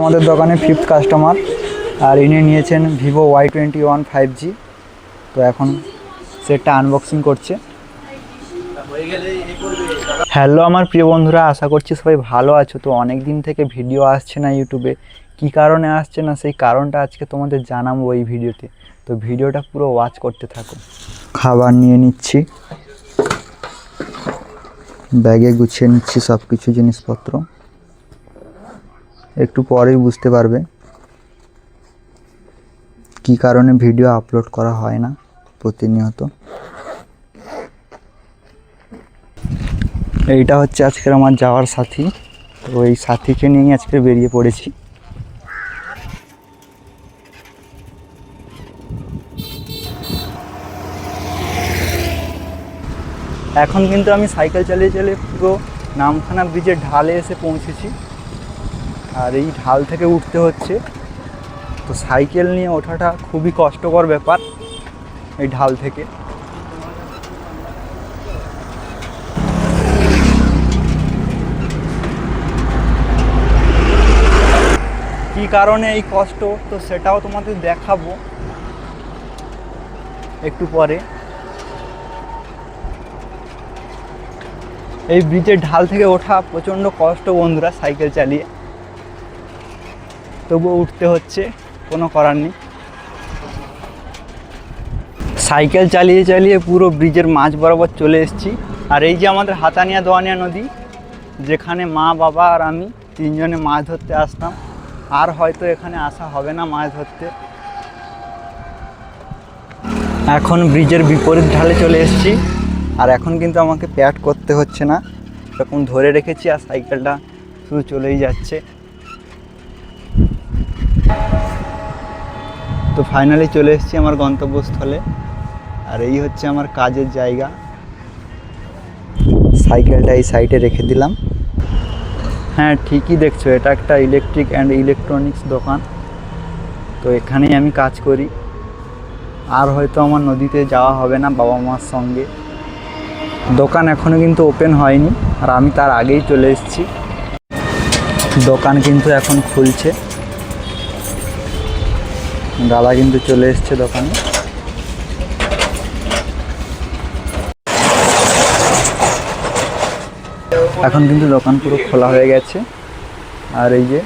আমাদের দোকানে 5th customer আর ইনি নিয়েছেন ভিভো Y21 5G। তো এখন সেটটা আনবক্সিং করছে। হ্যালো আমার প্রিয় বন্ধুরা, আশা করছি সবাই ভালো আছো। তো অনেক দিন থেকে ভিডিও আসছে না ইউটিউবে, কি কারণে আসছে না সেই কারণটা আজকে তোমাদের জানাবো এই ভিডিওতে। তো ভিডিওটা পুরো ওয়াচ করতে থাকো। খাবার নিয়ে নিচ্ছি, ব্যাগে গুছিয়ে নিচ্ছি সব কিছু জিনিসপত্র, একটু পরেই বুঝতে পারবে কি কারণে ভিডিও আপলোড করা হয় না প্রতিনিয়ত। এইটা হচ্ছে আজকের আমার যাওয়ার সাথী। তো এই সাথীকে নিয়েই আজকে বেরিয়ে পড়েছি। এখন কিন্তু আমি সাইকেল চালিয়ে চালিয়ে পুরো নামখানা ব্রিজের ঢালে এসে পৌঁছেছি, আর এই ঢাল থেকে উঠতে হচ্ছে। তো সাইকেল নিয়ে ওঠাটা খুবই কষ্টকর ব্যাপার এই ঢাল থেকে। কি কারণে এই কষ্ট তো সেটাও তোমাদের দেখাবো একটু পরে। এই ব্রিজের ঢাল থেকে ওঠা প্রচণ্ড কষ্ট বন্ধুরা, সাইকেল চালিয়ে, তবুও উঠতে হচ্ছে, কোনো করার নেই। সাইকেল চালিয়ে চালিয়ে পুরো ব্রিজের মাঝ বরাবর চলে এসেছি। আর এই যে আমাদের হাতানিয়া দোয়ানিয়া নদী, যেখানে মা বাবা আর আমি তিনজনে মাছ ধরতে আসতাম। আর হয়তো এখানে আসা হবে না মাছ ধরতে। এখন ব্রিজের বিপরীত ঢালে চলে এসেছি, আর এখন কিন্তু আমাকে প্যাড করতে হচ্ছে না, এরকম ধরে রেখেছি আর সাইকেলটা শুধু চলেই যাচ্ছে। তো ফাইনালি চলে এসেছি আমার গন্তব্যস্থলে, আর এই হচ্ছে আমার কাজের জায়গা। সাইকেলটা এই সাইডে রেখে দিলাম। হ্যাঁ, ঠিকই দেখছো, এটা একটা ইলেকট্রিক অ্যান্ড ইলেকট্রনিক্স দোকান। তো এখানেই আমি কাজ করি। আর হয়তো আমার নদীতে যাওয়া হবে না বাবা মার সঙ্গে। দোকান এখনও কিন্তু ওপেন হয়নি, আর আমি তার আগেই চলে এসেছি। দোকান কিন্তু এখন খুলছে, দাদা কিন্তু চলে এসছে দোকানে। এখন কিন্তু দোকান পুরো খোলা হয়ে গেছে, আর এই যে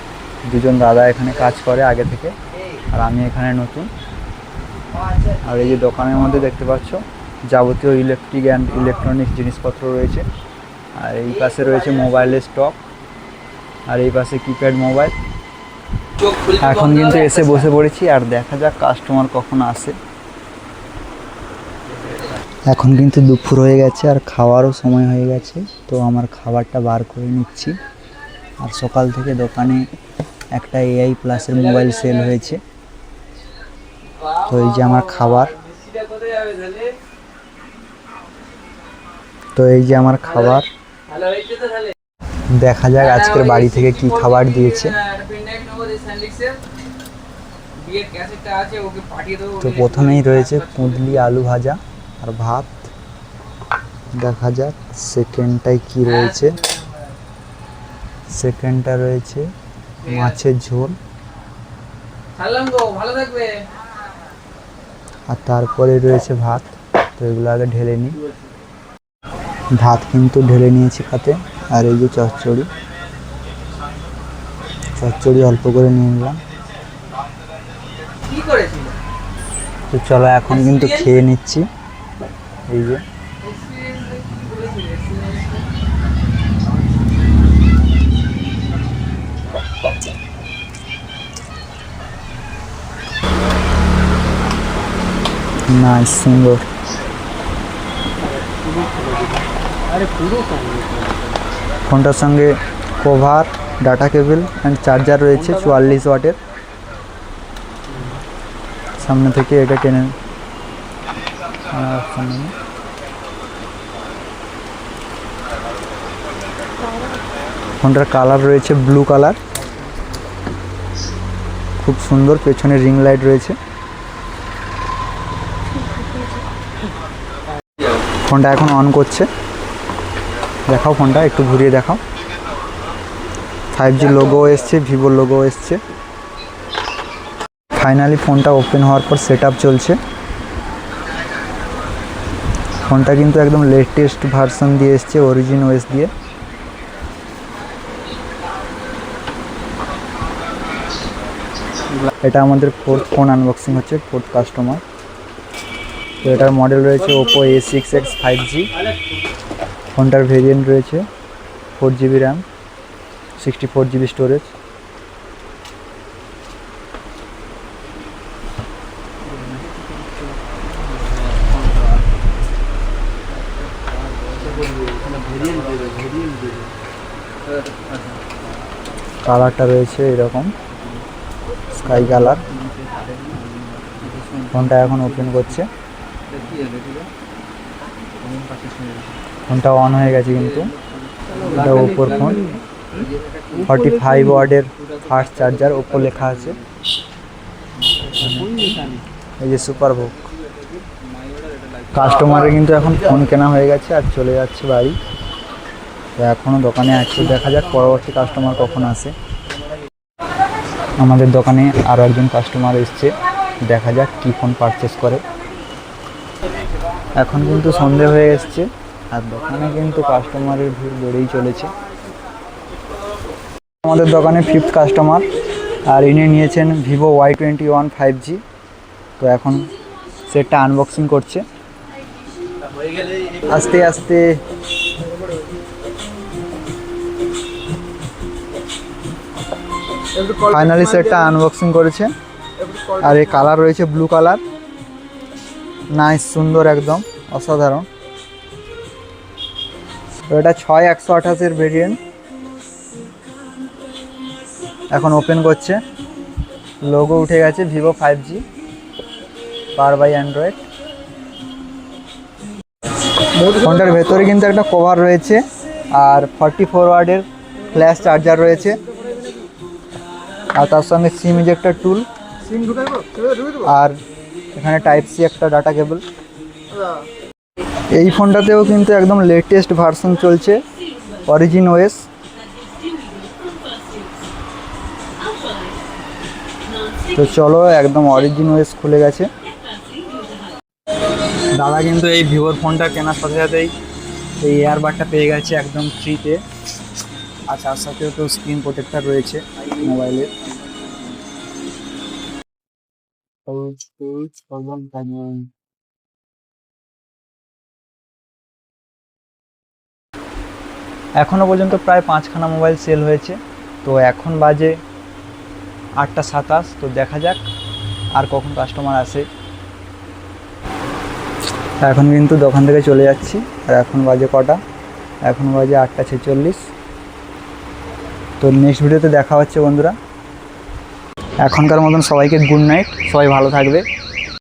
দুজন দাদা এখানে কাজ করে আগে থেকে, আর আমি এখানে নতুন। আর এই যে দোকানের মধ্যে দেখতে পাচ্ছ যাবতীয় ইলেকট্রিক অ্যান্ড ইলেকট্রনিক্স জিনিসপত্র রয়েছে। আর এই পাশে রয়েছে মোবাইলের স্টক, আর এই পাশে কিপ্যাড মোবাইল। এখন কিন্তু এসে বসে পড়েছি, আর দেখা যাক কাস্টমার কখন আসে। এখন কিন্তু দুপুর হয়ে গেছে আর খাওয়ারও সময় হয়ে গেছে। তো আমার খাবারটা বার করে নিচ্ছি। আর সকাল থেকে দোকানে একটা AI প্লাসের মোবাইল সেল হয়েছে। তো এই যে আমার খাবার, দেখা যাক আজকের বাড়ি থেকে কি খাবার দিয়েছে। তো প্রথমেই রয়েছে কুঁদলি আলু ভাজা আর ভাত। দেখা যাক সেকেন্ডটায় কি রয়েছে। সেকেন্ডটা রয়েছে মাছের ঝোল, আর তারপরে রয়েছে ভাত। তো এগুলো আগে ঢেলে নিই। ভাত কিন্তু ঢেলে নিয়েছি খাতে। আর এই যে চচ্চড়ি অল্প করে নিয়ে নিলাম। তো চলো এখন কিন্তু খেয়ে নিচ্ছি। এই যে নাইস, সুন্দর। ফোনটার সঙ্গে cover, data cable and charger রয়েছে 44 ওয়াটের। সামনে থেকে এটা টেনে ফোনটার কালার রয়েছে ব্লু কালার, খুব সুন্দর। পেছনে রিং লাইট রয়েছে। ফোনটা এখন অন করছে, দেখাও ফোনটা একটু ঘুরিয়ে দেখাও। 5G লোগো এসছে, ভিভোর লোগো এসছে। ফাইনালি ফোনটা ওপেন হওয়ার পর সেট আপ চলছে। ফোনটা কিন্তু একদম লেটেস্ট ভার্সন দিয়ে এসছে, অরিজিন ওএস দিয়ে। এটা আমাদের ফোর্থ ফোন আনবক্সিং হচ্ছে, ফোর্থ কাস্টমার। তো এটার মডেল রয়েছে ওপো A6X 5G। ফোনটার ভেরিয়েন্ট রয়েছে 4GB র্যাম, 64GB স্টোরেজ। কালারটা রয়েছে এরকম স্কাই কালার। ফোনটা এখন ওপেন করছে। ফোনটা অন হয়ে গেছে কিন্তু। এটা ওপোর ফোন, 45 ওয়াটের ফাস্ট চার্জার, ওপো লেখা আছে। এই যে সুপার বুক। কাস্টমারের কিন্তু এখন ফোন কেনা হয়ে গেছে আর চলে যাচ্ছে বাড়ি। তো এখনও দোকানে আছে, দেখা যাক পরবর্তী কাস্টমার কখন আসে। আমাদের দোকানে আরও একজন কাস্টমার এসছে, দেখা যাক কী ফোন পারচেস করে। এখন কিন্তু সন্ধে হয়ে এসছে আর দোকানে কিন্তু কাস্টমারের ভিড় বেড়েই চলেছে। আমাদের দোকানে ফিফথ কাস্টমার, আর ইনি নিয়েছেন ভিভো Y21 5G। তো এখন সেটটা আনবক্সিং করছে আস্তে আস্তে। ফাইনালি সেটটা আনবক্সিং করেছে। আর এই কালার রয়েছে ব্লু কালার, নাইস, সুন্দর, একদম অসাধারণ। তো এটা 6128-এর ভেরিয়েন্ট। এখন ওপেন করছে, লোগো উঠে গেছে Vivo 5G power by Android. ফোনটার ভেতরে কিন্তু একটা কভার রয়েছে আর 44 ওয়াটের ফ্ল্যাশ চার্জার রয়েছে, আর তার সঙ্গে সিম ইজেক্টর টুল, আর এখানে টাইপ সি একটা ডাটা কেবল। এই ফোনটাতেও কিন্তু একদম লেটেস্ট ভার্সন চলছে, অরিজিন ওএস। তো চলো, একদম অরিজিন ওএস খুলে গেছে। দাদা কিন্তু এই ভিভোর ফোনটা কেনার সাথে সাথেই এই এয়ারবাডটা পেয়ে গেছে একদম ফ্রিতে। আর তার সাথেও তো স্ক্রিন প্রোটেক্টর রয়েছে মোবাইলের। এখনও পর্যন্ত প্রায় 5খানা মোবাইল সেল হয়েছে। তো এখন বাজে 8টা 27। তো দেখা যাক আর কখন কাস্টমার আসে। এখন কিন্তু দোকান থেকে চলে যাচ্ছি। আর এখন বাজে কটা? এখন বাজে 8টা 46। তো নেক্সট ভিডিওতে দেখা হচ্ছে বন্ধুরা। এখনকার মতন সবাইকে গুড নাইট, সবাই ভালো থাকবে।